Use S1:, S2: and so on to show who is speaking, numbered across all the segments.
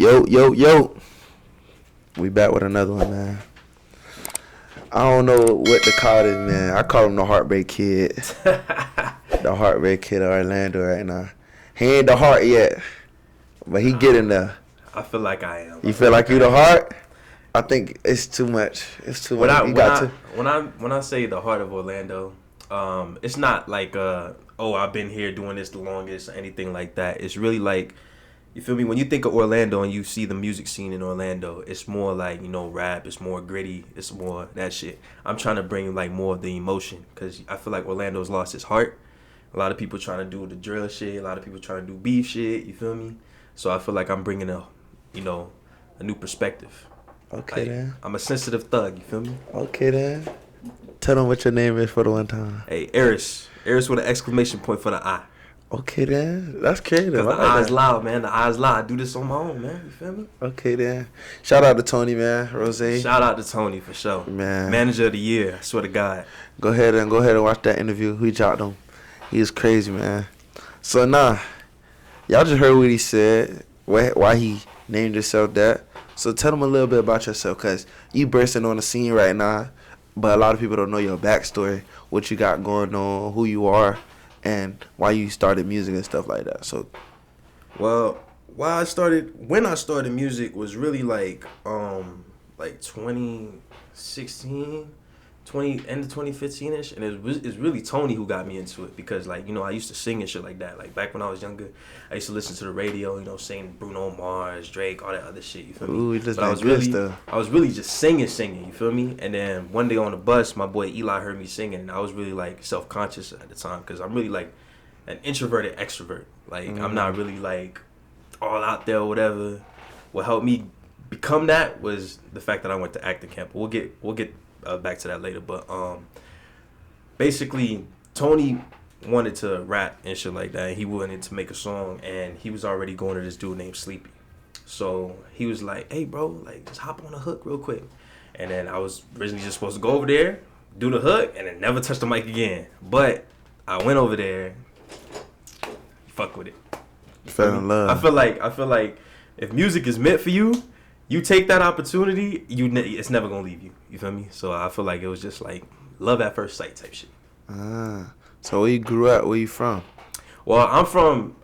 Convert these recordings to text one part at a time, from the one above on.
S1: Yo. We back with another one, man. I don't know what to call this, man. I call him the Heartbreak Kid. The Heartbreak Kid of Orlando right now. He ain't the heart yet, but he getting there.
S2: I feel like I am.
S1: You feel like you the heart? I think it's too much. It's too much.
S2: When I say the heart of Orlando, it's not like I've been here doing this the longest or anything like that. It's really like, you feel me? When you think of Orlando and you see the music scene in Orlando, it's more like, rap. It's more gritty. It's more that shit. I'm trying to bring like more of the emotion because I feel like Orlando's lost its heart. A lot of people trying to do the drill shit. A lot of people trying to do beef shit. You feel me? So I feel like I'm bringing a new perspective.
S1: Okay,
S2: like,
S1: then.
S2: I'm a sensitive thug. You feel me?
S1: Okay, then. Tell them what your name is for the one time.
S2: Hey, Eris. Eris with an exclamation point for the I.
S1: Okay, then. That's creative.
S2: Because the I's loud, man. The I's loud. I do this on my own, man. You feel me?
S1: Okay, then. Shout out to Tony, man. Rose.
S2: Shout out to Tony for sure.
S1: Man.
S2: Manager of the year. I swear to God.
S1: Go ahead and watch that interview. We dropped him. He was crazy, man. So, y'all just heard what he said. Why he named himself that. So tell him a little bit about yourself, because you bursting on the scene right now, but a lot of people don't know your backstory, what you got going on, who you are, and why you started music and stuff like that. So,
S2: well, when I started music was really like 2016, end of 2015ish, and it's really Tony who got me into it because I used to sing and shit like that. Like back when I was younger, I used to listen to the radio, sing Bruno Mars, Drake, all that other shit. You feel me?
S1: Ooh,
S2: but I was really just singing. You feel me? And then one day on the bus, my boy Eli heard me singing, and I was really like self-conscious at the time because I'm really like an introverted extrovert. Like I'm not really like all out there or whatever. What helped me become that was the fact that I went to acting camp. We'll get back to that later, but basically Tony wanted to rap and shit like that, and he wanted to make a song, and he was already going to this dude named Sleepy. So he was like, hey bro, like just hop on a hook real quick. And then I was originally just supposed to go over there, do the hook, and then never touch the mic again. But I went over there, fuck with it.
S1: Fell in love.
S2: I feel like if music is meant for you, you take that opportunity, it's never gonna leave you. You feel me? So I feel like it was just like love at first sight type shit.
S1: So where you grew up? Where you from?
S2: Well,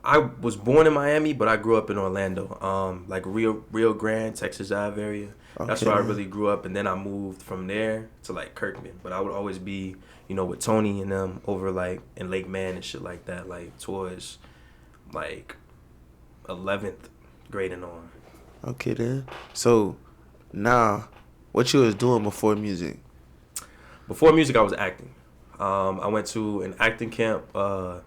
S2: I was born in Miami, but I grew up in Orlando, like Rio Grande, Texas Ave area. Okay. That's where I really grew up, and then I moved from there to like Kirkman. But I would always be, with Tony and them over like in Lake Man and shit like that, like towards like 11th grade and on.
S1: Okay, then. So, now, what you was doing before music?
S2: Before music, I was acting. I went to an acting camp. You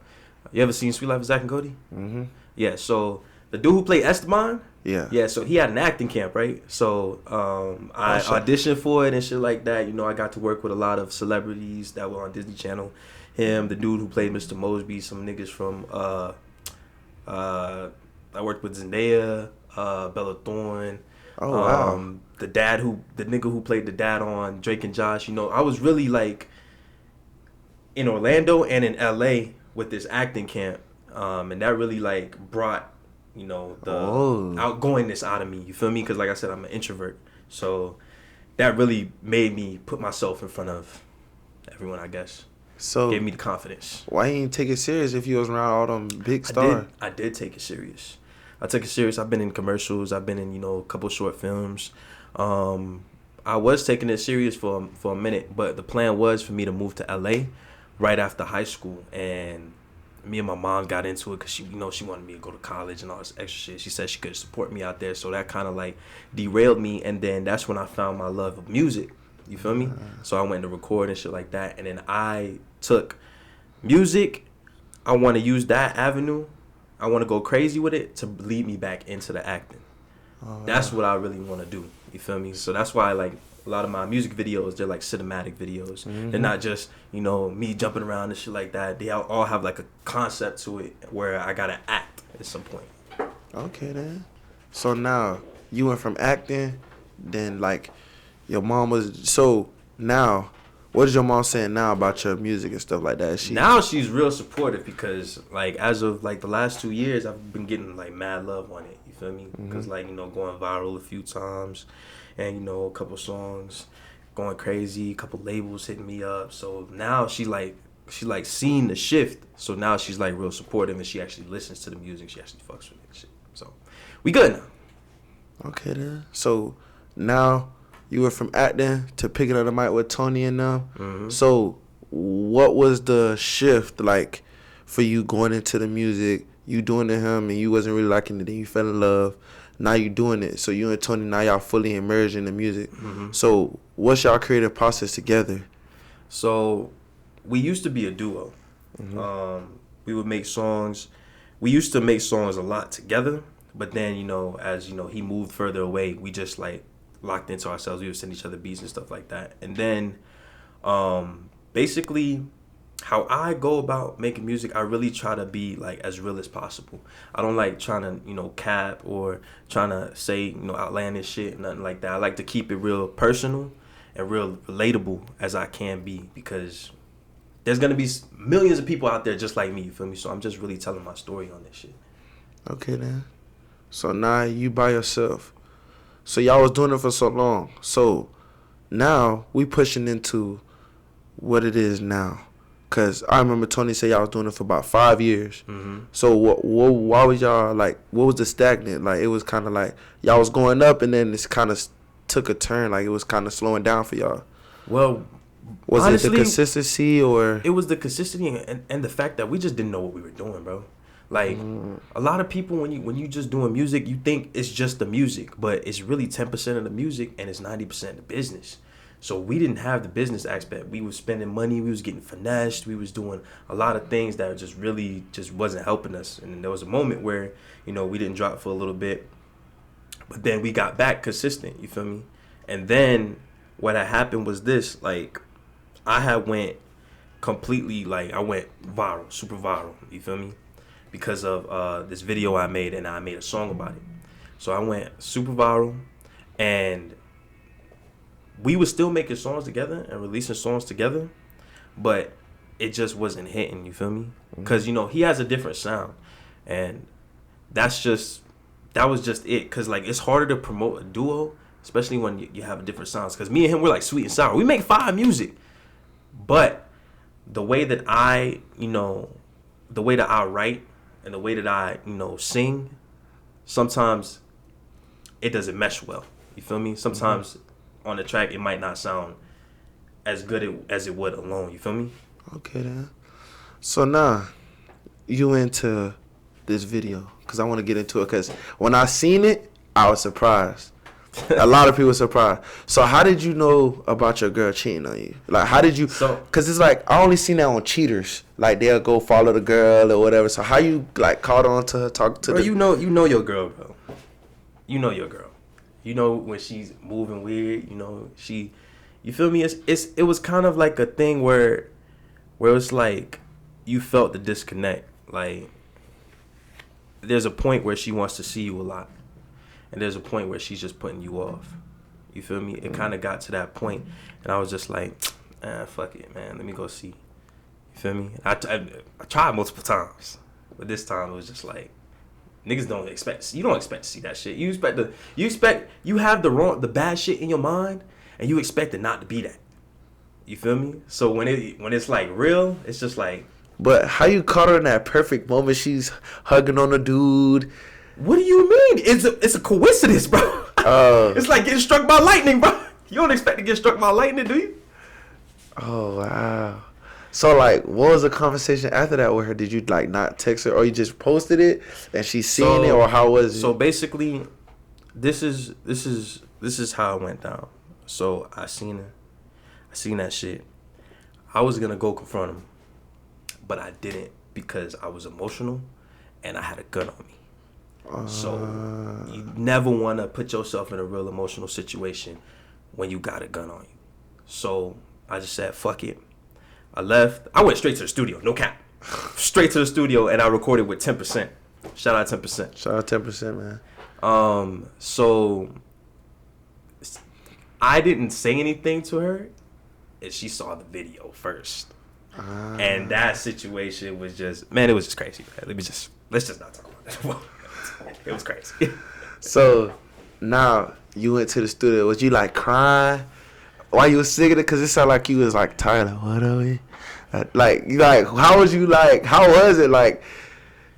S2: ever seen Sweet Life of Zack and Cody?
S1: Mm-hmm.
S2: Yeah, so the dude who played Esteban?
S1: Yeah,
S2: so he had an acting camp, right? So I auditioned for it and shit like that. I got to work with a lot of celebrities that were on Disney Channel. Him, the dude who played Mr. Mosby, some niggas from... I worked with Zendaya, Bella Thorne.
S1: Oh wow.
S2: The nigga who played the dad on Drake and Josh. I was really like in Orlando and in LA with this acting camp, and that really like brought the outgoingness out of me. You feel me? Because like I said, I'm an introvert, so that really made me put myself in front of everyone, I guess. So gave me the confidence.
S1: Why you didn't take it serious if you was around all them big stars?
S2: I did take it serious. I took it serious. I've been in commercials. I've been in, a couple short films. I was taking it serious for a minute, but the plan was for me to move to LA right after high school. And me and my mom got into it because she wanted me to go to college and all this extra shit. She said she could support me out there, so that kind of like derailed me. And then that's when I found my love of music. You feel me? So I went to record and shit like that. And then I took music. I want to use that avenue. I want to go crazy with it to lead me back into the acting. That's what I really want to do. You feel me? So that's why like a lot of my music videos, they're like cinematic videos. Mm-hmm. They're not just, me jumping around and shit like that. They all have like a concept to it where I got to act at some point.
S1: Okay, then. So now you went from acting, then like your mom was, so now what is your mom saying now about your music and stuff like that?
S2: Now she's real supportive because like as of like the last 2 years, I've been getting like mad love on it. You feel me? Because like, you know, going viral a few times, and you know, a couple songs going crazy, a couple labels hitting me up. So now she like seen the shift. So now she's like real supportive, and she actually listens to the music. She actually fucks with it and shit. So we good now.
S1: Okay then. So now you went from acting to picking up the mic with Tony and them.
S2: Mm-hmm.
S1: So what was the shift like for you going into the music? You doing to him and you wasn't really liking it, then you fell in love. Now you doing it. So you and Tony, now y'all fully immersed in the music.
S2: Mm-hmm.
S1: So what's y'all creative process together?
S2: So we used to be a duo. We would make songs. We used to make songs a lot together. But then, you know, as, you know, he moved further away, we just, like, locked into ourselves. We would send each other beats and stuff like that. And then, basically, how I go about making music, I really try to be, like, as real as possible. I don't like trying to, you know, cap or trying to say, you know, outlandish shit, nothing like that. I like to keep it real personal and real relatable as I can be, because there's going to be millions of people out there just like me, you feel me? So I'm just really telling my story on this shit.
S1: Okay then. So now you by yourself. So y'all was doing it for so long. So now we pushing into what it is now. Cause I remember Tony said y'all was doing it for about 5 years.
S2: Mm-hmm.
S1: So why was y'all like? What was the stagnant? Like it was kind of like y'all was going up and then it's kind of took a turn. Like it was kind of slowing down for y'all.
S2: Well,
S1: Was
S2: honestly,
S1: it the consistency or?
S2: it was the consistency and the fact that we just didn't know what we were doing, bro. Like a lot of people, when you just doing music, you think it's just the music, but it's really 10% of the music and it's 90% the business. So we didn't have the business aspect. We was spending money, we was getting finessed, we was doing a lot of things that just really just wasn't helping us. And then there was a moment where, you know, we didn't drop for a little bit, but then we got back consistent, you feel me? And then what had happened was this, like, I had went completely, like, I went viral, super viral, you feel me? Because of this video I made, and I made a song about it. So I went super viral, and we were still making songs together and releasing songs together, but it just wasn't hitting, you feel me? Because, you know, he has a different sound, and that was just it. Because, like, it's harder to promote a duo, especially when you have different sounds. Because me and him, we're like sweet and sour. We make fire music, but the way that I write and the way that I, you know, sing, sometimes it doesn't mesh well. You feel me? Sometimes on the track it might not sound as good as it would alone. You feel me?
S1: Okay then. So now you into this video because I want to get into it because when I seen it, I was surprised. A lot of people were surprised. So how did you know about your girl cheating on you? Like how did you? Because it's like I only seen that on cheaters. Like they'll go follow the girl or whatever. So how you like caught on to her, talk to
S2: bro,
S1: the?
S2: you know your girl, bro. You know your girl. You know when she's moving weird. You know you feel me? It was kind of like a thing where it's like you felt the disconnect. Like there's a point where she wants to see you a lot. And there's a point where she's just putting you off. You feel me? It kind of got to that point, and I was just like, fuck it, man. Let me go see. You feel me? I tried multiple times, but this time it was just like, niggas don't expect. You don't expect to see that shit. You have the bad shit in your mind, and you expect it not to be that. You feel me? So when it's like real, it's just like.
S1: But how you caught her in that perfect moment? She's hugging on a dude.
S2: What do you mean? It's a coincidence, bro. It's like getting struck by lightning, bro. You don't expect to get struck by lightning, do you?
S1: Oh, wow. So, like, what was the conversation after that with her? Did you, like, not text her or you just posted it and she's seeing it, or how was it?
S2: So, basically, this is how it went down. So, I seen that shit. I was going to go confront him, but I didn't because I was emotional and I had a gun on me. So you never want to put yourself in a real emotional situation when you got a gun on you. So I just said, fuck it. I left. I went straight to the studio. No cap. Straight to the studio, and I recorded with 10%. Shout out 10%.
S1: Shout out 10%, man.
S2: So I didn't say anything to her, and she saw the video first. And that situation was just, man, it was just crazy, man. Let's just not talk about that. It was crazy.
S1: So now you went to the studio. Was you like crying while you was singing it? Cause it sounded like you was like tired. Like, what are we? Like you like how was you like? How was it like?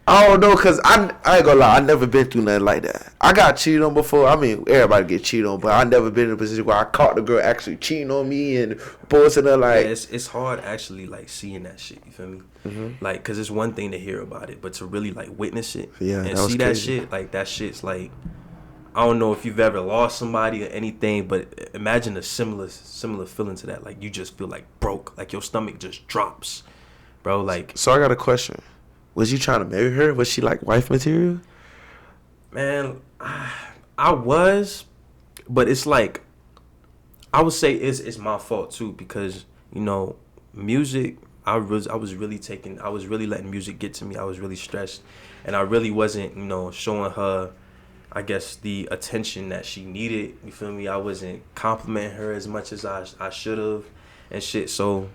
S1: I don't know, cause I ain't gonna lie, I never been through nothing like that. I got cheated on before. I mean, everybody get cheated on, but I never been in a position where I caught the girl actually cheating on me and posting her like.
S2: Yeah, it's hard actually like seeing that shit. You feel me? Mm-hmm. Like, cause it's one thing to hear about it, but to really like witness it and see that shit, like that shit's like. I don't know if you've ever lost somebody or anything, but imagine a similar feeling to that. Like you just feel like broke, like your stomach just drops, bro. Like.
S1: So I got a question. Was you trying to marry her? Was she like wife material?
S2: Man, I was, but it's like, I would say it's my fault too because you know, music. I was really letting music get to me. I was really stressed, and I really wasn't showing her, I guess, the attention that she needed. You feel me? I wasn't complimenting her as much as I should have, and shit. So.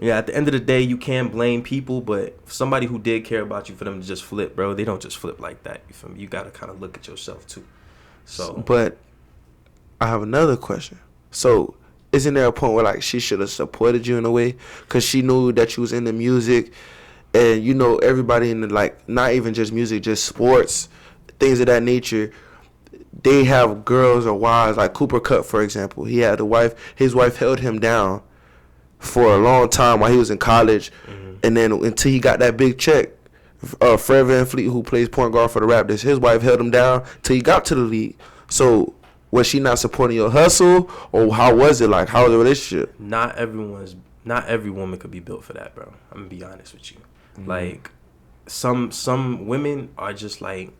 S2: Yeah, at the end of the day, you can't blame people, but somebody who did care about you, for them to just flip, bro, they don't just flip like that. You feel me? You got to kind of look at yourself, too. So,
S1: but I have another question. So, isn't there a point where, like, she should have supported you in a way? Because she knew that you was into music, and, you know, everybody in the, like, not even just music, just sports, things of that nature, they have girls or wives, like Cooper Kupp, for example. He had a wife. His wife held him down for a long time while he was in college, and then until he got that big check. Fred VanVleet, who plays point guard for the Raptors, his wife held him down till he got to the league. So was she not supporting your hustle, or how was it like? How was the relationship?
S2: Not every woman could be built for that, bro. I'm gonna be honest with you. Like some women are just like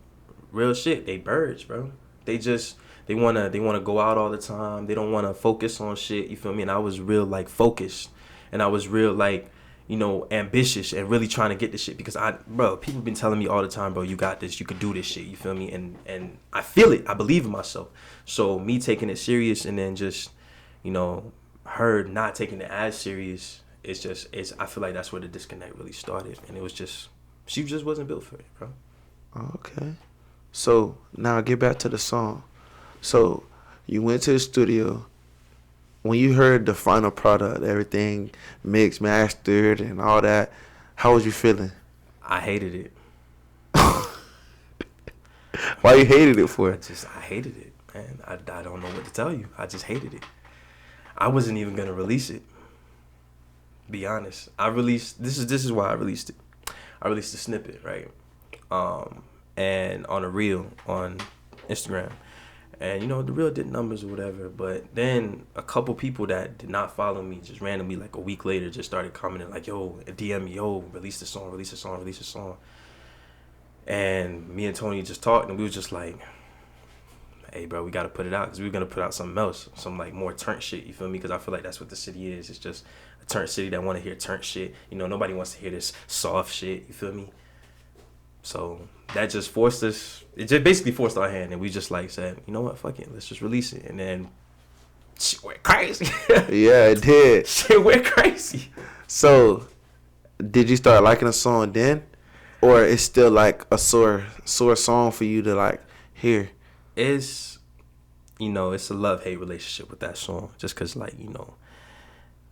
S2: real shit. They birds, bro. They wanna go out all the time. They don't wanna focus on shit. You feel me? And I was real like focused. And I was real, like, ambitious and really trying to get this shit because people been telling me all the time, bro, you got this, you could do this shit, you feel me? And I feel it. I believe in myself. So me taking it serious and then just, her not taking it as serious, I feel like that's where the disconnect really started. And it was just, she just wasn't built for it, bro.
S1: Okay. So now get back to the song. So you went to the studio. When you heard the final product, everything mixed, mastered, and all that, how was you feeling?
S2: I hated it.
S1: Why you hated it for?
S2: I hated it, man. I don't know what to tell you. I just hated it. I wasn't even gonna release it. Be honest. This is why I released it. I released a snippet, right? And on a reel on Instagram. And, the reel did numbers or whatever. But then a couple people that did not follow me just randomly, like a week later, just started commenting like, yo, DM me, yo, release the song. And me and Tony just talked, and we was just like, hey, bro, we got to put it out. Because we were going to put out something else, some like more turnt shit, you feel me? Because I feel like that's what the city is. It's just a turnt city that want to hear turnt shit. Nobody wants to hear this soft shit, you feel me? So that just forced us. It just basically forced our hand, and we just like said, you know what, fuck it, let's just release it. And then shit went crazy.
S1: Yeah, it did.
S2: Shit went crazy.
S1: So, did you start liking the song then, or it's still like a sore song for you to like hear?
S2: It's, it's a love-hate relationship with that song, just cause like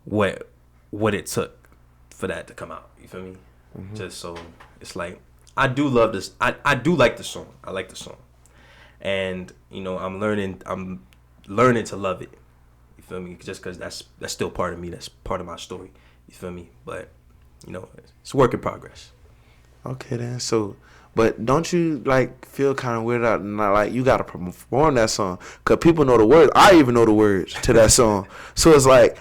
S2: what it took for that to come out. You feel me? Mm-hmm. Just so it's like. I do love this. I do like the song. I like the song, and I'm learning to love it. You feel me? Just because that's still part of me. That's part of my story. You feel me? But it's a work in progress.
S1: Okay then. So, but don't you like feel kind of weirded out and not like you gotta perform that song? Cause people know the words. I even know the words to that song. So it's like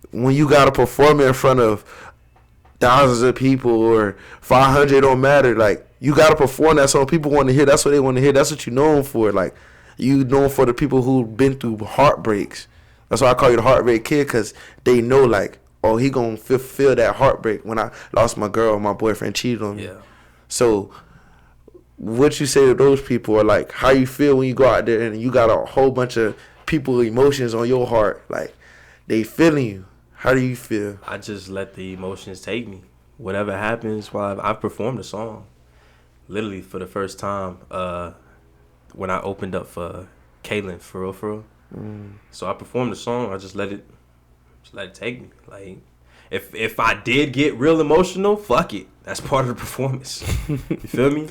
S1: when you gotta perform it in front of thousands of people or 500, it don't matter. Like, you got to perform that song. People want to hear. That's what they want to hear. That's what you're known for. Like, you known for the people who've been through heartbreaks. That's why I call you the heartbreak kid, because they know, like, oh, he going to feel that heartbreak when I lost my girl, my boyfriend cheated on me.
S2: Yeah.
S1: So what you say to those people, or, like, how you feel when you go out there and you got a whole bunch of people emotions on your heart, like, they feeling you. How do you feel?
S2: I just let the emotions take me. Whatever happens while I've performed the song, literally for the first time, when I opened up for Kaylin, for real, for real. So I performed the song. I just let it take me. Like, if I did get real emotional, fuck it. That's part of the performance. You feel me?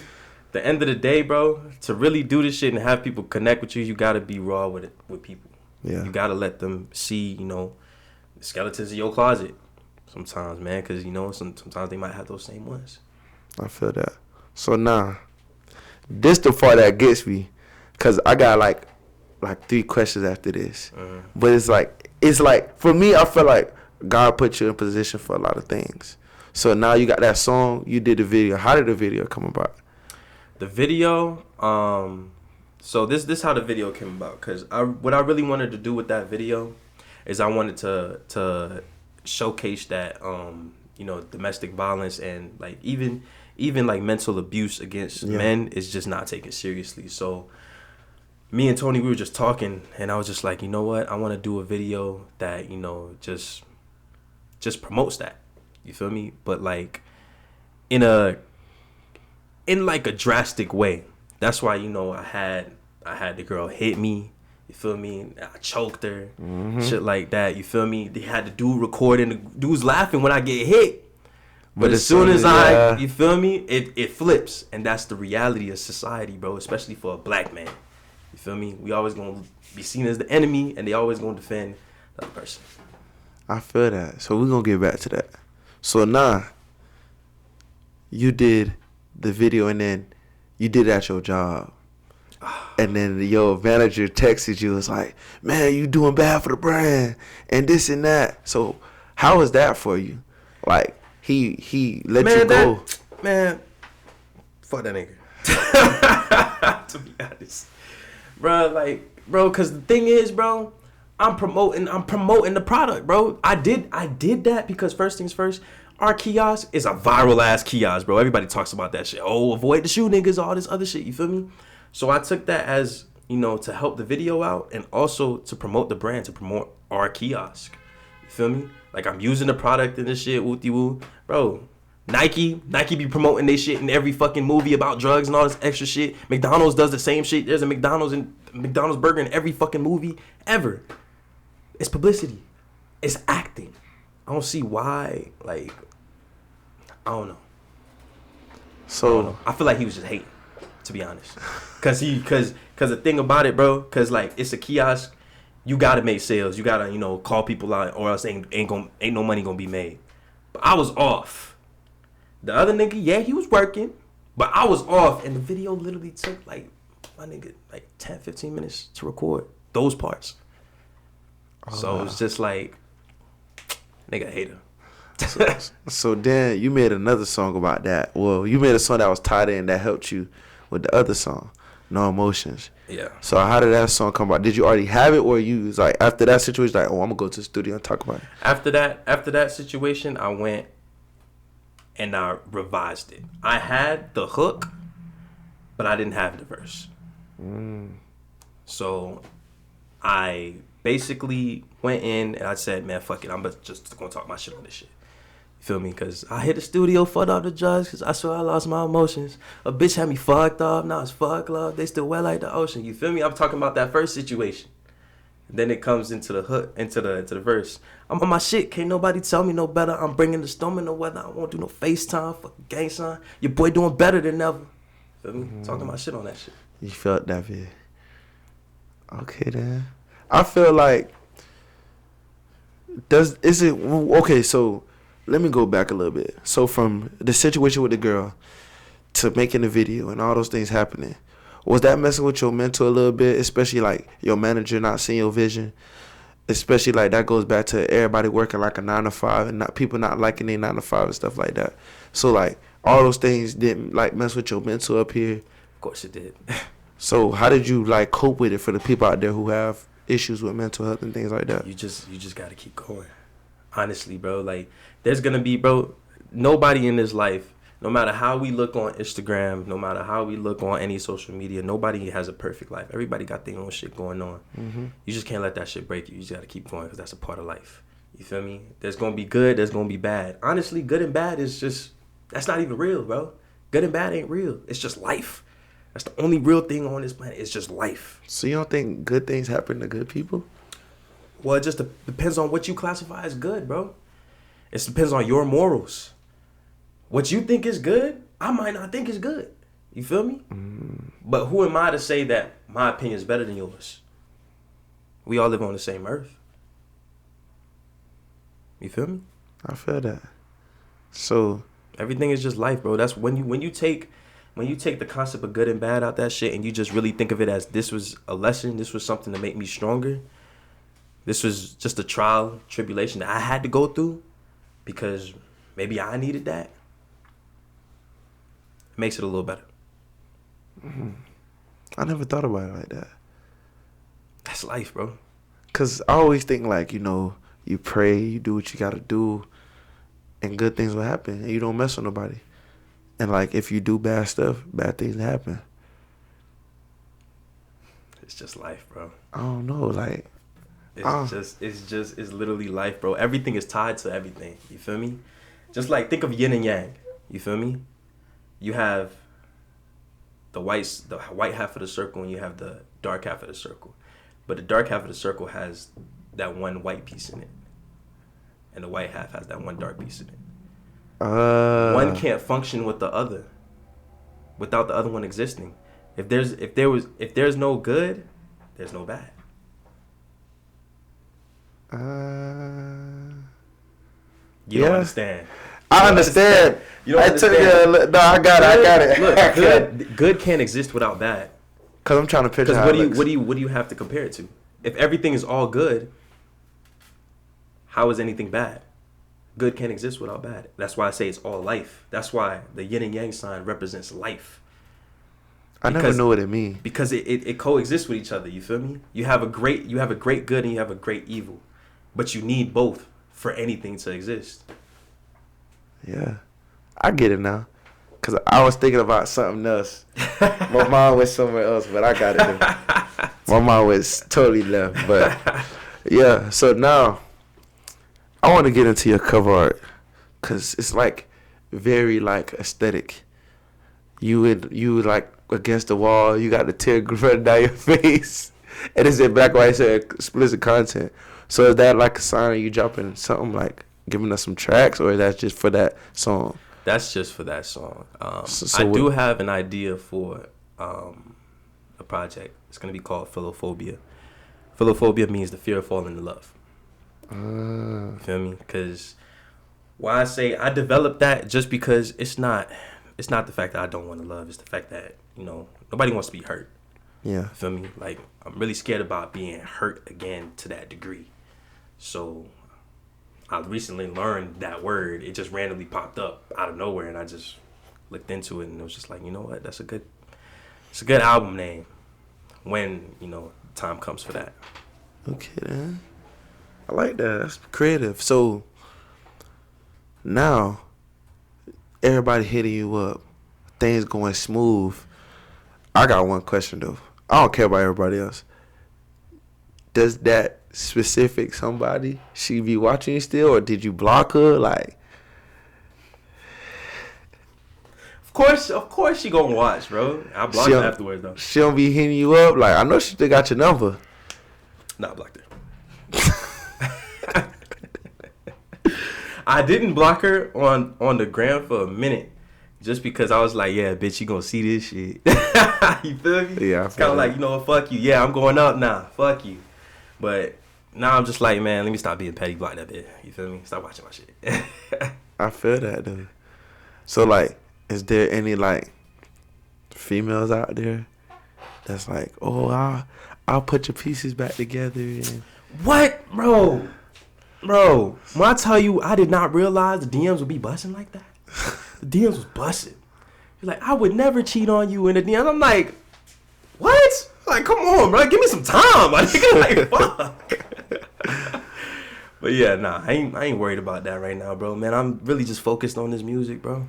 S2: The end of the day, bro, to really do this shit and have people connect with you, you gotta be raw with it, with people.
S1: Yeah.
S2: You gotta let them see, the skeletons in your closet sometimes, man, because, sometimes they might have those same ones.
S1: I feel that. So now, this the part that gets me, because I got like 3 questions after this. But it's like, for me, I feel like God put you in position for a lot of things. So now you got that song, you did the video. How did the video come about?
S2: The video, so this how the video came about, because what I really wanted to do with that video is I wanted to showcase that domestic violence and like even like mental abuse against men is just not taken seriously. So me and Tony, we were just talking, and I was just like, you know what, I want to do a video that just promotes that, you feel me, but like in like a drastic way. That's why I had the girl hit me, you feel me? I choked her, shit like that, you feel me? They had the dude recording, the dude's laughing when I get hit. But as soon as you feel me, it flips. And that's the reality of society, bro, especially for a black man. You feel me? We always gonna be seen as the enemy, and they always gonna defend the other person.
S1: I feel that. So we're gonna get back to that. So now, you did the video, and then you did it at your job. And then your manager texted you, was like, man, you doing bad for the brand, and this and that. So how was that for you? Like, he let you go.
S2: Man, fuck that nigga. To be honest. Bro, cause the thing is, bro, I'm promoting the product, bro. I did that because first things first, our kiosk is a viral ass kiosk, bro. Everybody talks about that shit. Oh, avoid the shoe niggas, all this other shit, you feel me? So I took that as, to help the video out and also to promote the brand, to promote our kiosk. You feel me? Like, I'm using the product and this shit, wooty woo. Bro, Nike be promoting their shit in every fucking movie about drugs and all this extra shit. McDonald's does the same shit. There's a McDonald's burger in every fucking movie ever. It's publicity. It's acting. I don't see why, like, I don't know.
S1: So
S2: I feel like he was just hating, to be honest. Cause the thing about it, bro, cause like it's a kiosk, you gotta make sales. You gotta, call people out, or else ain't no money gonna be made. But I was off. The other nigga, yeah, he was working, but I was off, and the video literally took like 10, 15 minutes to record those parts. So it's just like, nigga hater.
S1: So then you made another song about that. Well, you made a song that was tied in that helped you with the other song, No Emotions.
S2: Yeah.
S1: So how did that song come about? Did you already have it, or you was like, after that situation, like, oh, I'm gonna go to the studio and talk about it?
S2: After that situation, I went and I revised it. I had the hook, but I didn't have the verse. So I basically went in and I said, man, fuck it, I'm just gonna talk my shit on this shit. You feel me? Because I hit the studio, fucked up the drugs, because I swear I lost my emotions. A bitch had me fucked up, now it's fuck love, they still wet like the ocean. You feel me? I'm talking about that first situation. Then it comes into the hook, into the verse. I'm on my shit, can't nobody tell me no better. I'm bringing the storm in the weather. I won't do no FaceTime, fucking gang sign. Your boy doing better than ever. Feel me? Talking my shit on that shit.
S1: You felt that, vid. Okay, then. I feel like, okay, so let me go back a little bit. So from the situation with the girl to making the video and all those things happening, was that messing with your mental a little bit, especially like your manager not seeing your vision? Especially like that goes back to everybody working like a 9 to 5 and people not liking their 9 to 5 and stuff like that. So like all those things didn't like mess with your mental up here.
S2: Of course it did.
S1: So how did you like cope with it for the people out there who have issues with mental health and things like that?
S2: You just gotta keep going. Honestly, bro, like there's gonna be, bro, nobody in this life, no matter how we look on Instagram, no matter how we look on any social media, nobody has a perfect life. Everybody got their own shit going on. You just can't let that shit break you. You just gotta keep going because that's a part of life. You feel me? There's gonna be good, there's gonna be bad. Honestly, good and bad is just, that's not even real, bro. Good and bad ain't real. It's just life. That's the only real thing on this planet. It's just life.
S1: So you don't think good things happen to good people?
S2: Well, it just depends on what you classify as good, bro. It depends on your morals. What you think is good, I might not think is good. You feel me? But who am I to say that my opinion is better than yours? We all live on the same earth. You feel me?
S1: I feel that. So
S2: everything is just life, bro. That's when you take the concept of good and bad out that shit, and you just really think of it as this was a lesson, this was something to make me stronger. This was just a trial, tribulation that I had to go through because maybe I needed that. It makes it a little better.
S1: I never thought about it like that.
S2: That's life, bro.
S1: Cause I always think like, you know, you pray, you do what you gotta do, and good things will happen, and you don't mess with nobody. And like, if you do bad stuff, bad things happen.
S2: It's just life, bro.
S1: I don't know, like.
S2: It's literally life, bro. Everything is tied to everything. You feel me? Just like think of yin and yang. You feel me? You have the white half of the circle, and you have the dark half of the circle. But the dark half of the circle has that one white piece in it, and the white half has that one dark piece in it. One can't function with the other without the other one existing. If there's no good, there's no bad. You don't understand.
S1: I understand.
S2: You don't understand.
S1: No, I got it.
S2: Look, good can't exist without bad.
S1: Cause I'm trying to picture.
S2: Because what do you have to compare it to? If everything is all good, how is anything bad? Good can't exist without bad. That's why I say it's all life. That's why the yin and yang sign represents life.
S1: I never know what it means.
S2: Because it coexists with each other. You feel me? You have a great good and you have a great evil, but you need both for anything to exist.
S1: Yeah, I get it now. Cause I was thinking about something else. My mind was somewhere else, but I got it. My mind was totally left. But yeah, so now I want to get into your cover art, cause it's like very like aesthetic. You like against the wall. You got the tear running down your face, and it's in black and white, said explicit content. So is that like a sign of you dropping something, like giving us some tracks, or is that just for that song?
S2: That's just for that song.
S1: So
S2: I do have an idea for a project. It's gonna be called Philophobia. Philophobia means the fear of falling in love. You feel me? Because why I say I developed that just because it's not the fact that I don't want to love. It's the fact that, you know, nobody wants to be hurt.
S1: Yeah.
S2: You feel me? Like, I'm really scared about being hurt again to that degree. So I recently learned that word. It just randomly popped up out of nowhere, and I just looked into it, and it was just like, you know what? It's a good album name when, you know, time comes for that.
S1: Okay, then. I like that. That's creative. So now everybody hitting you up, things going smooth. I got one question though. I don't care about everybody else. Does that specific somebody, she be watching you still, or did you block her? Like,
S2: of course she gonna watch, bro. I blocked her afterwards though.
S1: She don't be hitting you up. Like, I know she still got your number.
S2: Nah, I blocked her. I didn't block her on the gram for a minute, just because I was like, yeah, bitch, you gonna see this shit. You feel me?
S1: Yeah,
S2: it's kind of like, you know what, fuck you. Yeah, I'm going up now. Fuck you. But now I'm just like, man, let me stop being petty, block that bitch. You feel me? Stop watching my shit.
S1: I feel that, though. So, like, is there any, like, females out there that's like, oh, I'll put your pieces back together? And
S2: what? Bro, when I tell you I did not realize the DMs would be busting like that. The DMs was busting. You're like, I would never cheat on you in the DMs. I'm like, what? Like, come on, bro. Give me some time. I think like, fuck. But yeah, nah, I ain't worried about that right now, bro. Man, I'm really just focused on this music, bro.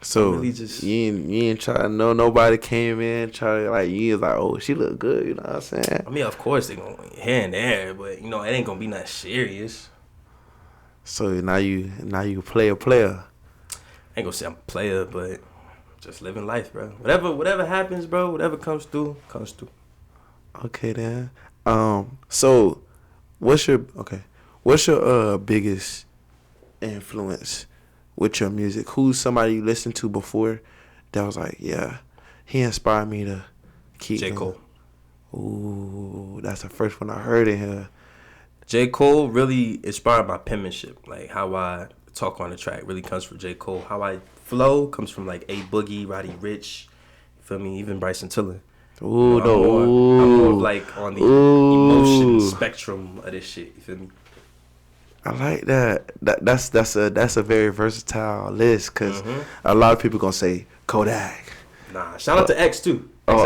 S1: So
S2: really just,
S1: you ain't try to know nobody came in, try to like, you was like, oh, she look good, you know what I'm saying?
S2: I mean, of course they gonna here and there, but you know, it ain't gonna be nothing serious.
S1: So now you play a player.
S2: I ain't gonna say I'm a player, but Just living life, bro. Whatever happens, bro. Whatever comes through, comes through.
S1: Okay then. So what's your biggest influence with your music? Who's somebody you listened to before that was like, yeah, he inspired me to keep
S2: J.
S1: going?
S2: Cole.
S1: Ooh, that's the first one I heard in here.
S2: J. Cole really inspired my penmanship. Like how I talk on the track really comes from J. Cole. How I flow comes from like A Boogie, Roddy Ricch, you feel me? Even Bryson Tiller.
S1: Ooh,
S2: I'm more of like on the emotion spectrum of this shit. You feel me?
S1: I like that. That's a very versatile list because a lot of people gonna say Kodak.
S2: Nah, shout out to X too.
S1: Oh,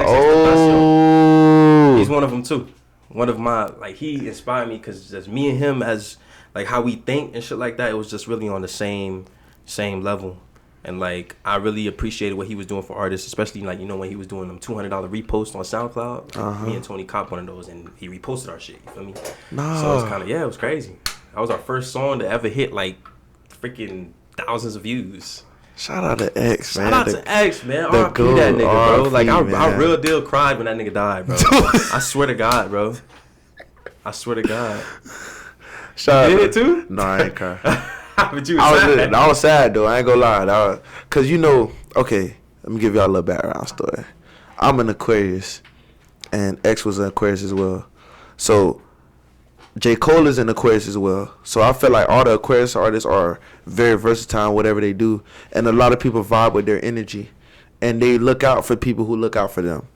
S2: he's one of them too. One of my like he inspired me because just me and him as like how we think and shit like that. It was just really on the same level. And like I really appreciated what he was doing for artists, especially like when he was doing them $200 reposts on SoundCloud. Me and Tony copped one of those, and he reposted our shit. You feel me?
S1: No.
S2: So it was kind of it was crazy. That was our first song to ever hit like freaking thousands of views.
S1: Shout out to X, man.
S2: Shout out to X, man. R.I.P. that nigga, bro. Like I real deal cried when that nigga died, bro. I swear to God, bro. I swear to God.
S1: You
S2: did it too?
S1: No, I ain't cry.
S2: But you was sad.
S1: I was sad though. I ain't gonna lie. Cause okay, let me give y'all a little background story. I'm an Aquarius, and X was an Aquarius as well. So J. Cole is an Aquarius as well. So I feel like all the Aquarius artists are very versatile in whatever they do, and a lot of people vibe with their energy, and they look out for people who look out for them.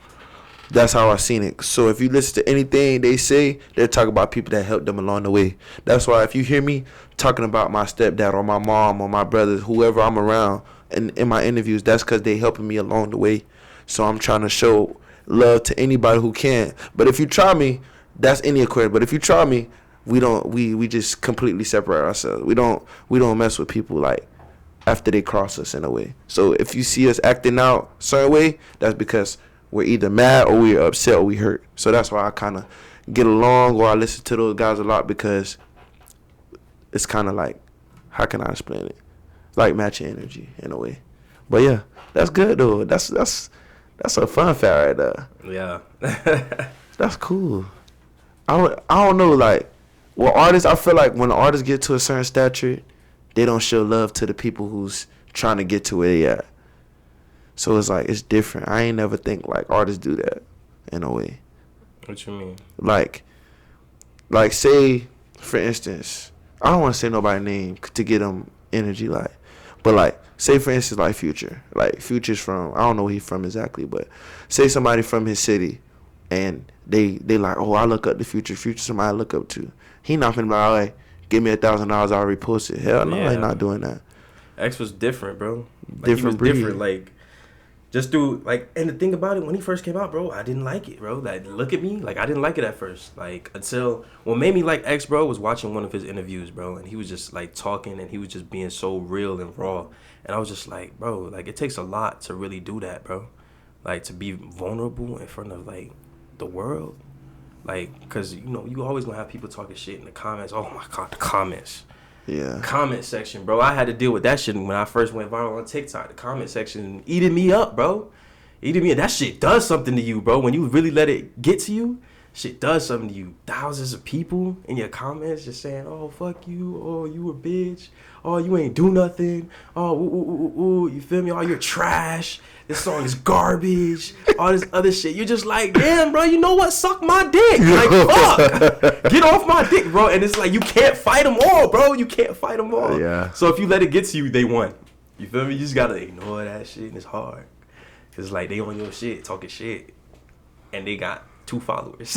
S1: That's how I seen it. So if you listen to anything they say, they're talking about people that helped them along the way. That's why if you hear me talking about my stepdad or my mom or my brothers, whoever I'm around in my interviews, that's because they helping me along the way. So I'm trying to show love to anybody who can. But if you try me, that's any Aquarius. But if you try me, we just completely separate ourselves. We don't mess with people like after they cross us in a way. So if you see us acting out a certain way, that's because we're either mad or we're upset or we hurt. So that's why I kind of get along or I listen to those guys a lot, because it's kind of like, how can I explain it? Like matching energy in a way. But yeah, that's good though. That's a fun fact right there.
S2: Yeah.
S1: That's cool. I don't know, like, well, artists, I feel like when artists get to a certain stature, they don't show love to the people who's trying to get to where they at. So it's like, it's different. I ain't never think like artists do that in a way.
S2: What you mean?
S1: Like say, for instance, I don't want to say nobody's name to get them energy, like, but like, say for instance, like Future. Like Future's from, I don't know where he's from exactly, but say somebody from his city, and they like, oh, I look up to Future. Future somebody I look up to. He not finna be like, hey, give me $1,000, I'll repost it. Hell no, he's not doing that.
S2: X was different, bro. Like,
S1: Different breed.
S2: Different, like, just do, like, and the thing about it, when he first came out, bro, I didn't like it, bro. Like, look at me. Like, I didn't like it at first. Like, until, what made me like X, bro, was watching one of his interviews, bro. And he was just, like, talking, and he was just being so real and raw. And I was just like, bro, like, it takes a lot to really do that, bro. Like, to be vulnerable in front of, like, the world. Like, because, you always gonna have people talking shit in the comments. Oh, my God, the comments.
S1: Yeah.
S2: Comment section, bro. I had to deal with that shit when I first went viral on TikTok. The comment section eating me up, bro. Eating me up. That shit does something to you, bro. When you really let it get to you, shit does something to you. Thousands of people in your comments just saying, oh, fuck you. Oh, you a bitch. Oh, you ain't do nothing. Oh, ooh, you feel me? Oh, you're trash. This song is garbage. All this other shit. You're just like, damn, bro, you know what? Suck my dick. Like, fuck. Get off my dick, bro. And it's like, you can't fight them all, bro. You can't fight them all.
S1: Yeah.
S2: So if you let it get to you, they won. You feel me? You just got to ignore that shit, and it's hard. Because, like, they on your shit, talking shit. And they got 2 followers.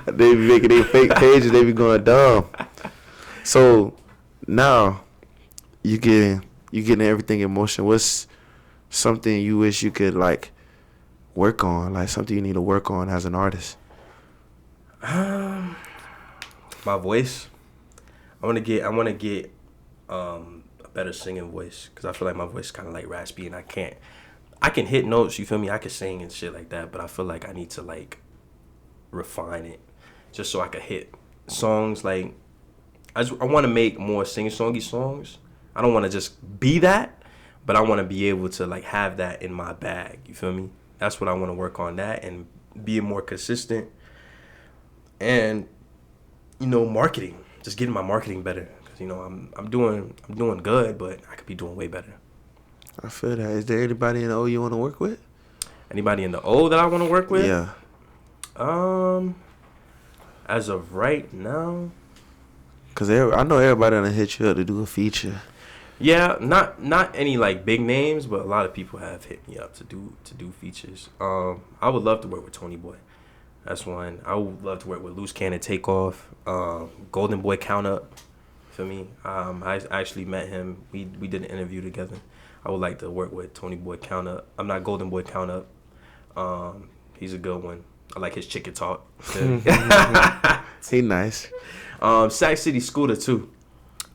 S1: They be making their fake pages. They be going dumb. So now you getting everything in motion. What's something you wish you could like work on? Like something you need to work on as an artist?
S2: My voice. I want to get a better singing voice, because I feel like my voice is kind of like raspy, and I can hit notes, you feel me? I can sing and shit like that, but I feel like I need to like refine it just so I can hit songs. Like I want to make more sing-songy songs. I don't want to just be that, but I want to be able to like have that in my bag. You feel me? That's what I want to work on, that and being more consistent, and marketing, just getting my marketing better. Cause I'm doing good, but I could be doing way better.
S1: I feel that. Is there anybody in the O you want to work with?
S2: Anybody in the O that I want to work with?
S1: Yeah.
S2: As of right now,
S1: Cause I know everybody gonna hit you up to do a feature.
S2: yeah, not any like big names, but a lot of people have hit me up to do features. I would love to work with Tony Boy. That's one. I would love to work with Loose Cannon Takeoff, Golden Boy Count Up. Feel me? I actually met him. We did an interview together. I would like to work with Tony Boy Count Up. I'm not Golden Boy Count Up. He's a good one. I like his chicken talk.
S1: He nice.
S2: Sac City Scooter too.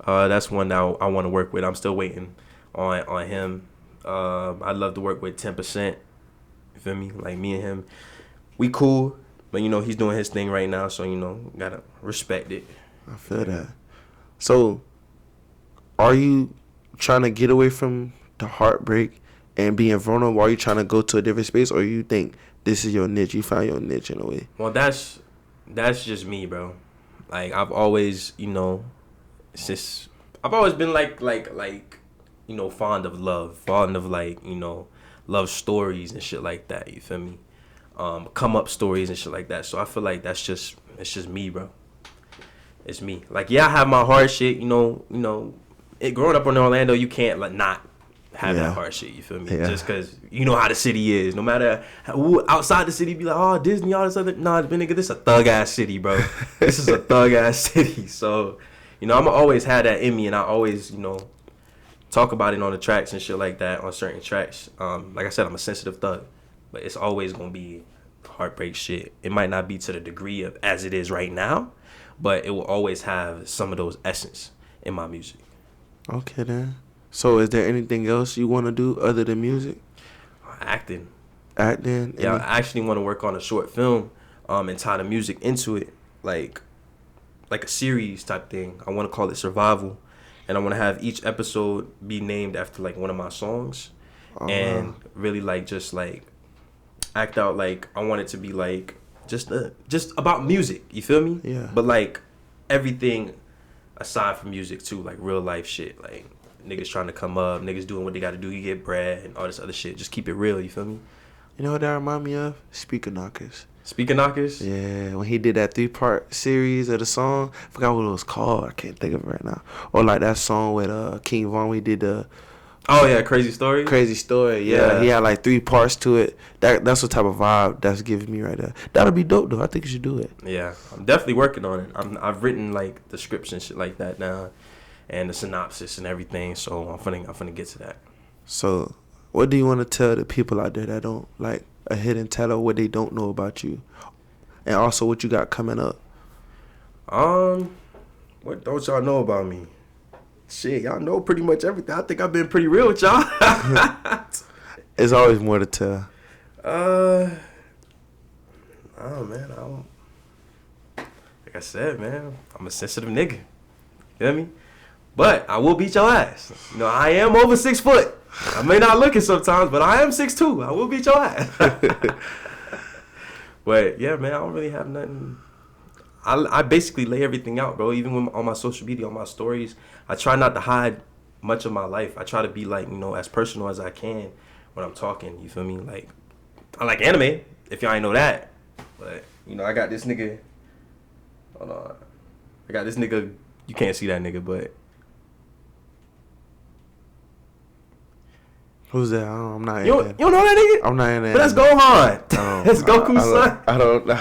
S2: That's one that I want to work with. I'm still waiting on him. I'd love to work with 10%. You feel me? Like me and him, we cool, but he's doing his thing right now, so gotta respect it.
S1: I feel that. So, are you trying to get away from the heartbreak and being vulnerable? Are you trying to go to a different space, or you think this is your niche? You found your niche in a way.
S2: Well, that's just me, bro. Like I've always, I've always been like fond of love, fond of love stories and shit like that. You feel me? Come up stories and shit like that. So I feel like it's just me, bro. It's me. Like, yeah, I have my hard shit. Growing up in Orlando, you can't not have that hard shit. You feel me?
S1: Yeah.
S2: Just because you know how the city is. No matter who outside the city be like, oh, Disney, all this other. Nah, nigga, this is a thug ass city, bro. This is a thug ass city. So, I'ma always have that in me, and I always, talk about it on the tracks and shit like that, on certain tracks. Like I said, I'm a sensitive thug, but it's always gonna be heartbreak shit. It might not be to the degree of as it is right now, but it will always have some of those essence in my music.
S1: Okay, then. So, is there anything else you want to do other than music?
S2: Acting.
S1: Acting?
S2: Yeah, I actually want to work on a short film, and tie the music into it, like a series type thing. I want to call it Survival, and I want to have each episode be named after one of my songs, and really just act out I want it to be just about music. You feel me?
S1: Yeah.
S2: But everything aside from music too, real life shit, niggas trying to come up, niggas doing what they got to do, you get bread and all this other shit. Just keep it real. You feel me?
S1: You know what that remind me of? Speaker Knockers.
S2: Speaker Knockers?
S1: Yeah, when he did that 3-part series of the song, I forgot what it was called. I can't think of it right now. Or that song with King Von, we did the
S2: Oh yeah, Crazy Story.
S1: Crazy Story. Yeah, he had 3 parts to it. That's what type of vibe that's giving me right there. That'll be dope though. I think you should do it.
S2: Yeah, I'm definitely working on it. I've written the scripts and shit like that now, and the synopsis and everything. So I'm finna get to that.
S1: So, what do you want to tell the people out there that don't a hidden talent, what they don't know about you, and also what you got coming up?
S2: What don't y'all know about me? Shit, y'all know pretty much everything. I think I've been pretty real with y'all.
S1: There's always more to tell.
S2: Oh man, I don't. Like I said, man, I'm a sensitive nigga. You feel me? But I will beat your ass. I am over 6 foot. I may not look it sometimes, but I am 6'2". I will beat your ass. But yeah, man, I don't really have nothing. I basically lay everything out, bro. Even on my social media, on my stories, I try not to hide much of my life. I try to be as personal as I can when I'm talking. You feel me? I like anime, if y'all ain't know that. But I got this nigga. Hold on. I got this nigga. You can't see that nigga, but.
S1: Who's that? I'm not in
S2: You don't know that nigga?
S1: I'm not in there.
S2: But that's Gohan. That's Goku's son.
S1: I don't know.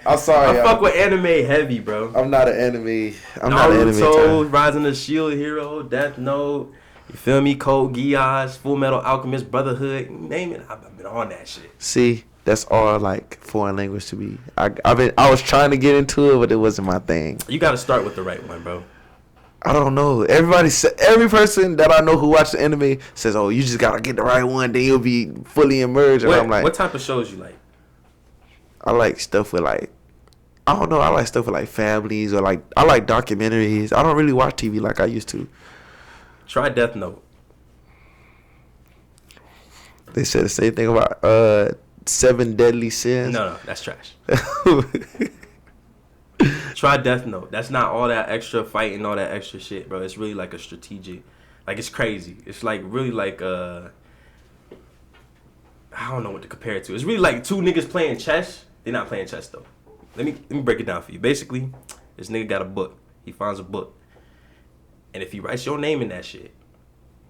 S1: I'm sorry.
S2: I fuck with anime heavy, bro.
S1: I'm not an anime. Not an anime.
S2: Naruto, Rising of the Shield Hero, Death Note. You feel me? Code Geass, Full Metal Alchemist, Brotherhood. Name it. I've been on that shit.
S1: See, that's all foreign language to me. I was trying to get into it, but it wasn't my thing.
S2: You got to start with the right one, bro.
S1: I don't know. Every person that I know who watches anime says, "Oh, you just gotta get the right one, then you'll be fully immersed." And I'm like,
S2: what type of shows you like?
S1: I like stuff with I don't know. I like stuff with families or I like documentaries. I don't really watch TV like I used to.
S2: Try Death Note.
S1: They said the same thing about 7 Deadly Sins.
S2: No, that's trash. Try Death Note. That's not all that extra fighting, all that extra shit, bro. It's really like a strategic. Like, it's crazy. It's like really like I don't know what to compare it to. It's really like two niggas playing chess. They're not playing chess though. Let me break it down for you. Basically, this nigga got a book. He finds a book, and if he writes your name in that shit,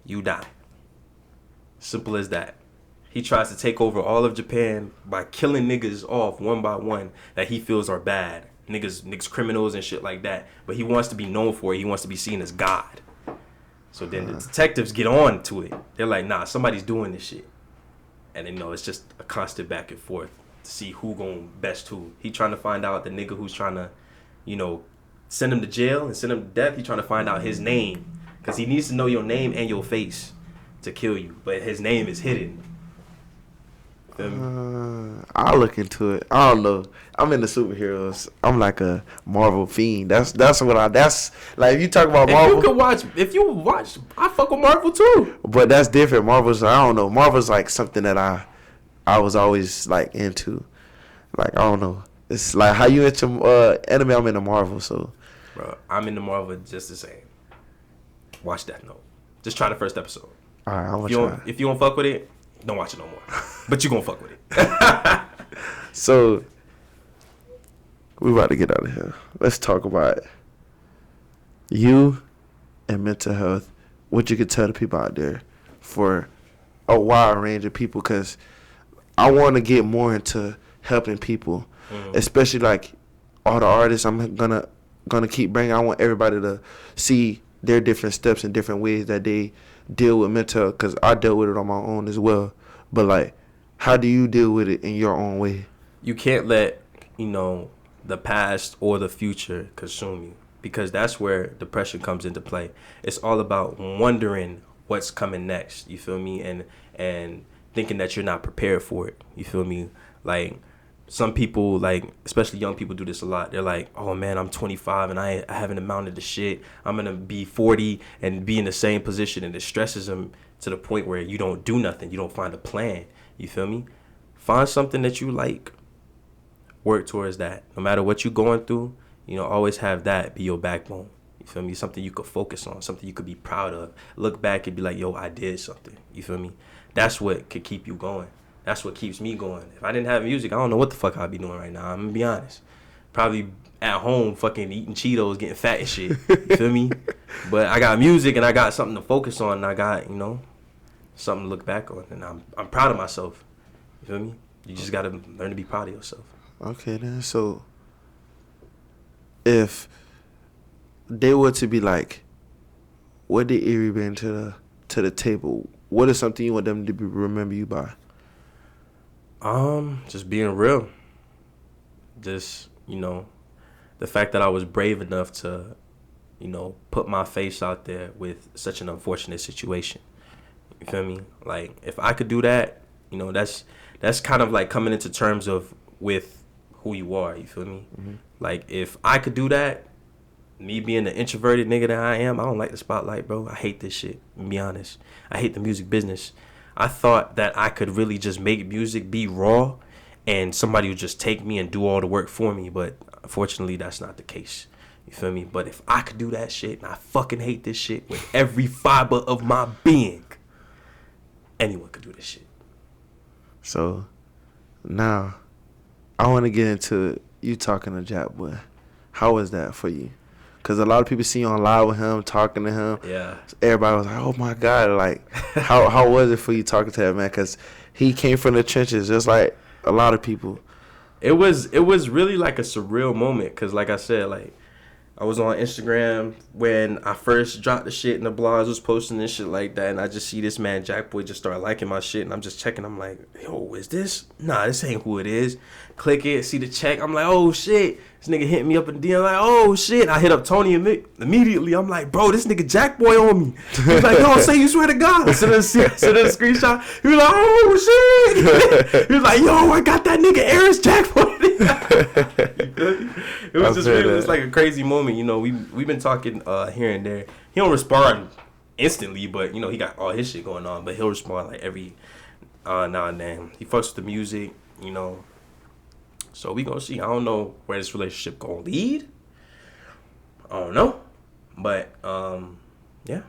S2: you die. Simple as that. He tries to take over all of Japan by killing niggas off one by one that he feels are bad. Niggas criminals and shit like that. But he wants to be known for it. He wants to be seen as God. So then the detectives get on to it. They're like, nah, somebody's doing this shit. And they know it's just a constant back and forth to see who gon' best who. He trying to find out the nigga who's trying to, send him to jail and send him to death. He trying to find out his name. Because he needs to know your name and your face to kill you. But his name is hidden.
S1: I'll look into it. I don't know. I'm into superheroes. I'm like a Marvel fiend. That's like if you talk about Marvel.
S2: If you watch, I fuck with Marvel too.
S1: But that's different. Marvel's, I don't know. Marvel's like something that I was always like into. Like, I don't know. It's like how you into anime. I'm into Marvel. So,
S2: bro, I'm into Marvel just the same. Watch Death Note. Just try the first episode.
S1: All right, I'm gonna try.
S2: If you don't fuck with it, don't watch it no more. But you gonna fuck with it.
S1: So, we about to get out of here. Let's talk about you and mental health. What you could tell the people out there for a wide range of people, because I want to get more into helping people, especially like all the artists I'm gonna keep bringing. I want everybody to see their different steps and different ways that they deal with mental health, because I dealt with it on my own as well. But like, how do you deal with it in your own way?
S2: You can't let, the past or the future consume you, because that's where depression comes into play. It's all about wondering what's coming next, you feel me? And thinking that you're not prepared for it, you feel me? Like, some people, like, especially young people, do this a lot. They're like, oh man, I'm 25 and I haven't amounted to shit. I'm going to be 40 and be in the same position. And it stresses them to the point where you don't do nothing. You don't find a plan. You feel me? Find something that you like. Work towards that. No matter what you're going through, always have that be your backbone. You feel me? Something you could focus on. Something you could be proud of. Look back and be like, yo, I did something. You feel me? That's what could keep you going. That's what keeps me going. If I didn't have music, I don't know what the fuck I'd be doing right now. I'm going to be honest. Probably at home fucking eating Cheetos, getting fat and shit. You feel me? But I got music and I got something to focus on, and I got, something to look back on. And I'm proud of myself. You feel me? You just got to learn to be proud of yourself.
S1: Okay, then. So, if they were to be like, what did Erie bring to the table? What is something you want them to remember you by?
S2: Just being real. Just, the fact that I was brave enough to, put my face out there with such an unfortunate situation. You feel me? Like, if I could do that, that's kind of like coming into terms with who you are, you feel me? Mm-hmm. Like, if I could do that, me being the introverted nigga that I am, I don't like the spotlight, bro. I hate this shit, to be honest. I hate the music business. I thought that I could really just make music be raw and somebody would just take me and do all the work for me, but unfortunately that's not the case. You feel me? But if I could do that shit, and I fucking hate this shit with every fiber of my being, anyone could do this shit.
S1: So, now, I want to get into you talking to Jack Boy. How was that for you? Because a lot of people see you on live with him, talking to him.
S2: Yeah.
S1: Everybody was like, oh, my God. Like, how was it for you talking to that man? Because he came from the trenches just like a lot of people.
S2: It was really like a surreal moment because, like I said, like, I was on Instagram when I first dropped the shit and the blogs was posting this shit like that, and I just see this man Jack Boy just start liking my shit, and I'm just checking. I'm like, yo, is this? Nah, this ain't who it is. Click it, see the check. I'm like, oh shit. This nigga hit me up in the DM like, oh shit. I hit up Tony immediately. I'm like, bro, this nigga Jack Boy on me. He's like, yo, say you swear to God. Send a screenshot. He was like, oh shit. He was like, yo, I got that nigga Aris Jack Boy. It was just really, it's like a crazy moment. We've been talking here and there. He don't respond instantly, but he got all his shit going on. But he'll respond like every Nah, man. He fucks with the music, you know. So we gonna see. I don't know where this relationship gonna lead. I don't know. But, yeah.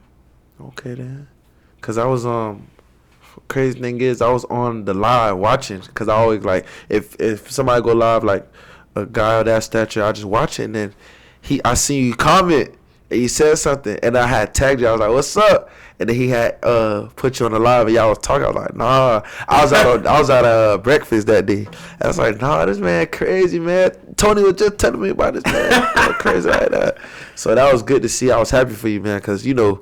S1: Okay then. Cause I was crazy thing is I was on the live watching. Cause I always like if somebody go live like a guy of that stature, I just watch it and then I seen you comment and you said something and I had tagged you. I was like, "What's up?" And then he had put you on the live and y'all was talking. I was like, "Nah." I was at breakfast that day. I was like, "Nah, this man crazy, man." Tony was just telling me about this man going crazy like that. So that was good to see. I was happy for you, man, because you know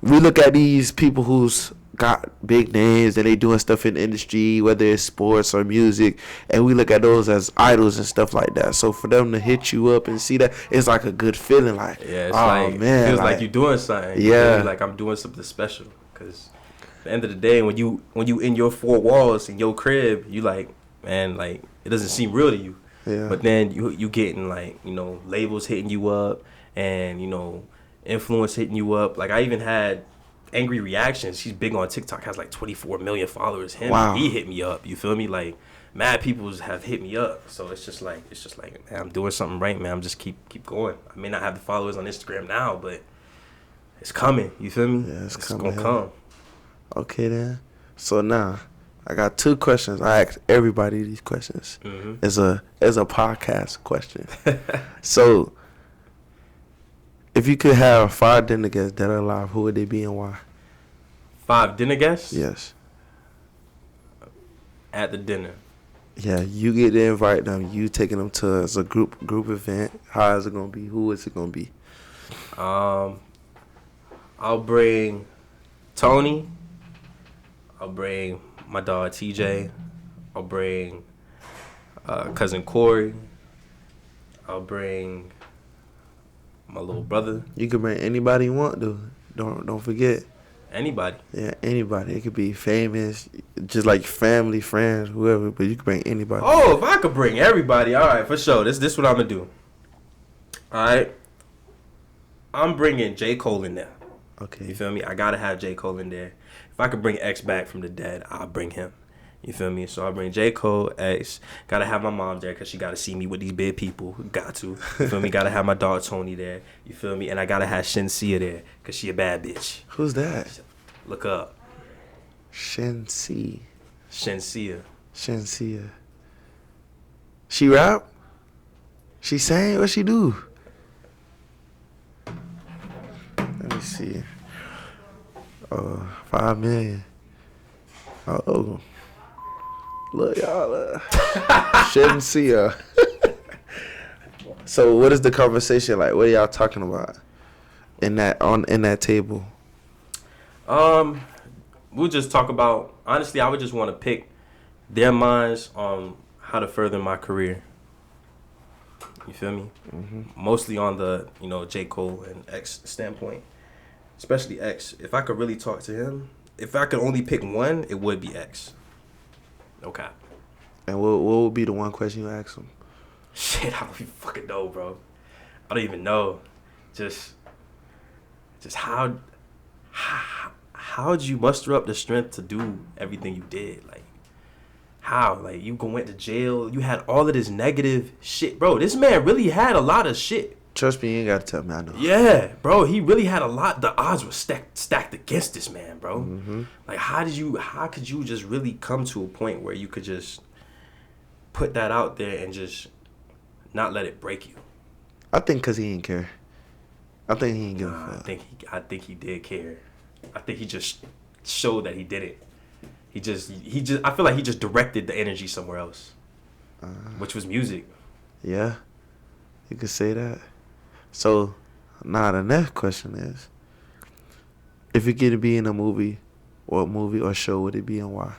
S1: we look at these people who's got big names and they doing stuff in the industry, whether it's sports or music, and we look at those as idols and stuff like that. So for them to hit you up and see that, it's like a good feeling. Like,
S2: yeah, it's
S1: oh
S2: like,
S1: man,
S2: it feels like you're doing something. You
S1: Yeah,
S2: feel me? Like I'm doing something special. Cause at the end of the day, when you in your four walls in your crib, you like, man, like it doesn't seem real to you.
S1: Yeah.
S2: But then you getting like, you know, labels hitting you up and, you know, influence hitting you up. Like I even had Angry Reactions. He's big on TikTok, has like 24 million followers.
S1: Wow.
S2: He hit me up. You feel me? Like mad people have hit me up. So it's just like man, I'm doing something right, man. I'm just keep going. I may not have the followers on Instagram now, but it's coming. You feel me?
S1: Yeah, it's
S2: gonna
S1: coming.
S2: come.
S1: Okay then. So now I got 2 questions. I ask everybody these questions.
S2: Mm-hmm.
S1: It's a podcast question. So if you could have 5 dinner guests that are alive, who would they be and why?
S2: 5 dinner guests?
S1: Yes.
S2: At the dinner.
S1: Yeah, you get to invite them. You taking them to as a group event. How is it gonna be? Who is it gonna be?
S2: I'll bring Tony. I'll bring my dog TJ. I'll bring cousin Corey. I'll bring my little brother.
S1: You can bring anybody you want to. Don't forget.
S2: Anybody.
S1: Yeah, anybody. It could be famous, just like family, friends, whoever. But you can bring anybody.
S2: Oh, if I could bring everybody, all right, for sure. This what I'm gonna do. All right, I'm bringing J. Cole in there.
S1: Okay.
S2: You feel me? I gotta have J. Cole in there. If I could bring X back from the dead, I'll bring him. You feel me? So I bring J. Cole, X. Gotta have my mom there because she gotta see me with these big people. Got to. You feel me? Gotta have my dog Tony there. You feel me? And I gotta have Shensia there because she a bad bitch.
S1: Who's that?
S2: Look up.
S1: Shensia.
S2: Shensia.
S1: She rap? She sang? What she do? Let me see. 5 million. Oh. Look, y'all. Shensia. So what is the conversation like? What are y'all talking about in that table?
S2: We'll just talk about, honestly, I would just want to pick their minds on how to further my career. You feel me? Mm-hmm. Mostly on the, you know, J. Cole and X standpoint. Especially X. If I could really talk to him, if I could only pick one, it would be X. Okay.
S1: And what would be the one question you ask him?
S2: Shit, I don't even fucking know, bro. I don't even know. Just how'd you muster up the strength to do everything you did? Like, how? Like, you went to jail. You had all of this negative shit. Bro, this man really had a lot of shit.
S1: Trust me, you ain't got to tell me. I know.
S2: Yeah, bro, he really had a lot. The odds were stacked against this man, bro.
S1: Mm-hmm.
S2: Like, how could you just really come to a point where you could just put that out there and just not let it break you?
S1: I think because he didn't care. I think he didn't give a fuck.
S2: I think he did care. I think he just showed that he did it. He just I feel like he just directed the energy somewhere else, which was music.
S1: Yeah, you could say that. So, now the next question is, if you get to be in a movie, what movie or show would it be and why?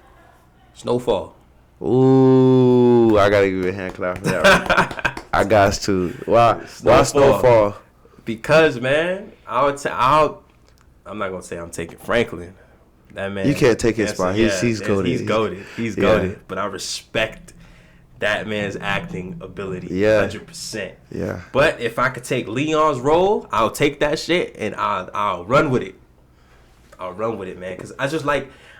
S2: Snowfall.
S1: Ooh, I gotta give you a hand clap for that one. I got to. Why Snowfall?
S2: Because, man, I'm not gonna say I'm taking Franklin. That man.
S1: You can't take his spot. He's goated.
S2: He's goated. But I respect that man's acting ability.
S1: Yeah.
S2: 100%.
S1: Yeah.
S2: But if I could take Leon's role, I'll take that shit and I'll run with it. I'll run with it, man. Cause I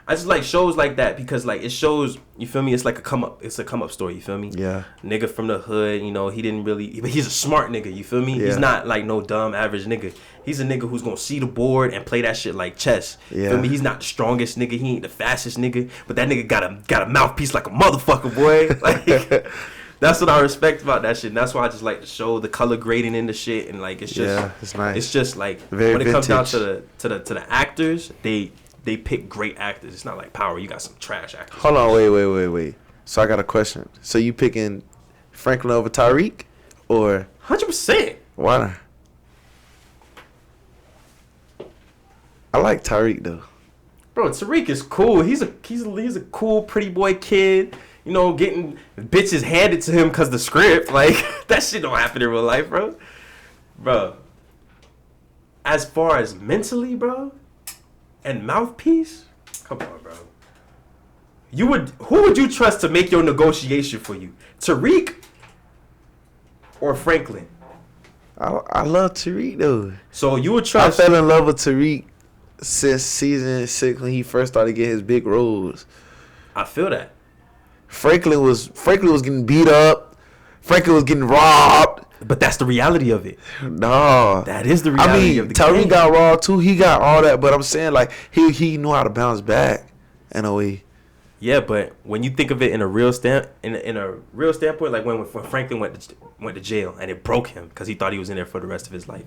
S2: I just like shows like that because like it shows, you feel me? It's like a come up story, you feel me?
S1: Yeah.
S2: Nigga from the hood, you know, he didn't really, but he's a smart nigga, you feel me?
S1: Yeah.
S2: He's not like no dumb average nigga. He's a nigga who's gonna see the board and play that shit like chess.
S1: Yeah.
S2: Feel me? He's not the strongest nigga, he ain't the fastest nigga, but that nigga got a mouthpiece like a motherfucker, boy. Like that's what I respect about that shit. And that's why I just like to show the color grading in the shit, and like it's just
S1: it's nice.
S2: It's just like
S1: Very
S2: when it comes down
S1: vintage.
S2: to the actors, they pick great actors. It's not like Power. You got some trash actors.
S1: Hold on, wait. So I got a question. So you picking Franklin over Tyreek, or
S2: 100%.
S1: why not? I like Tyreek though.
S2: Bro, Tariq is cool. He's a cool pretty boy kid. You know, getting bitches handed to him because the script. Like that shit don't happen in real life, bro. Bro. As far as mentally, bro, and mouthpiece, come on, bro. Who would you trust to make your negotiation for you? Tariq or Franklin?
S1: I love Tariq though.
S2: So you would
S1: I
S2: trust
S1: fell in love with Tariq since season 6 when he first started getting his big roles.
S2: I feel that.
S1: Franklin was getting beat up. Franklin was getting robbed.
S2: But that's the reality of it.
S1: No.
S2: That is the reality of the
S1: Tyreek
S2: game.
S1: got robbed too. He got all that, but I'm saying like he knew how to bounce back in a way.
S2: Yeah, but when you think of it in a real standpoint, like when Franklin went to jail and it broke him because he thought he was in there for the rest of his life,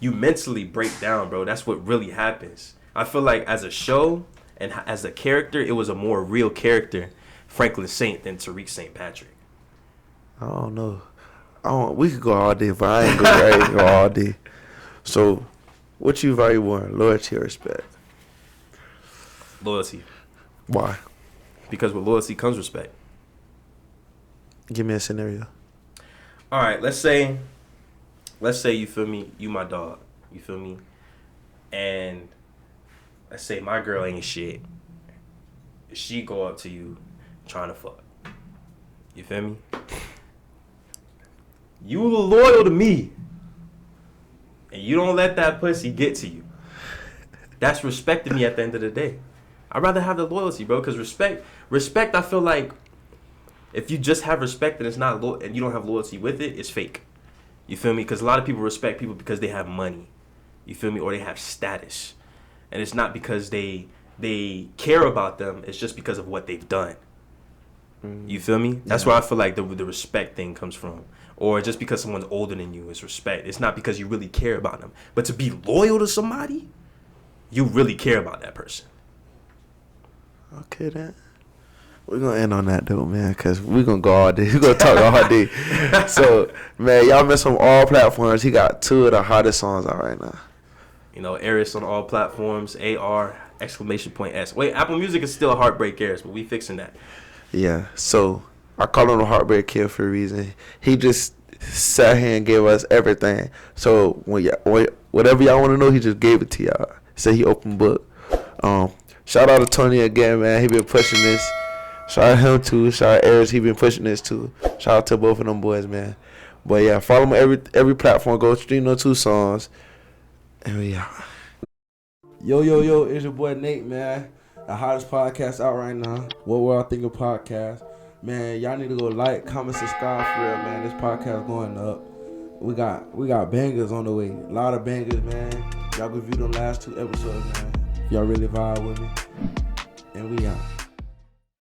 S2: you mentally break down, bro. That's what really happens. I feel like as a show and as a character, it was a more real character, Franklin Saint, than Tariq St. Patrick.
S1: I don't know. We could go all day, but I ain't gonna go all day. So, what you value more, loyalty or respect?
S2: Loyalty,
S1: Why?
S2: because with loyalty comes respect.
S1: Give me a scenario.
S2: All right, let's say you feel me, you my dog, you feel me, and let's say my girl ain't shit. She go up to you trying to fuck. You feel me? You loyal to me, and you don't let that pussy get to you. That's respecting me at the end of the day. I'd rather have the loyalty, bro, because respect. I feel like if you just have respect and it's not and you don't have loyalty with it, it's fake. You feel me? Because a lot of people respect people because they have money. You feel me? Or they have status, and it's not because they care about them. It's just because of what they've done. You feel me? That's where I feel like the respect thing comes from. Or just because someone's older than you is respect. It's not because you really care about them. But to be loyal to somebody, you really care about that person.
S1: Okay, then. We're going to end on that, though, man, because we're going to go all day. We're going to talk all day. So, man, y'all miss on all platforms. He got 2 of the hottest songs out right now.
S2: You know, Eris on all platforms. AR, ! S. Wait, Apple Music is still Heartbreak Eris, but we fixing that.
S1: Yeah, so I call him a Heartbreak Kid for a reason. He just sat here and gave us everything. So whatever y'all want to know, he just gave it to y'all. Said he open book. Shout out to Tony again, man. He been pushing this. Shout out him too. Shout out Eris. He been pushing this too. Shout out to both of them boys, man. But yeah, follow him on every platform. Go stream those 2 songs. And we out. Yo, it's your boy Nate, man. The hottest podcast out right now. What We're All Thinking podcast. Man, y'all need to go like, comment, subscribe for real, man. This podcast going up. We got bangers on the way. A lot of bangers, man. Y'all go view them last 2 episodes, man. If y'all really vibe with me. And we out.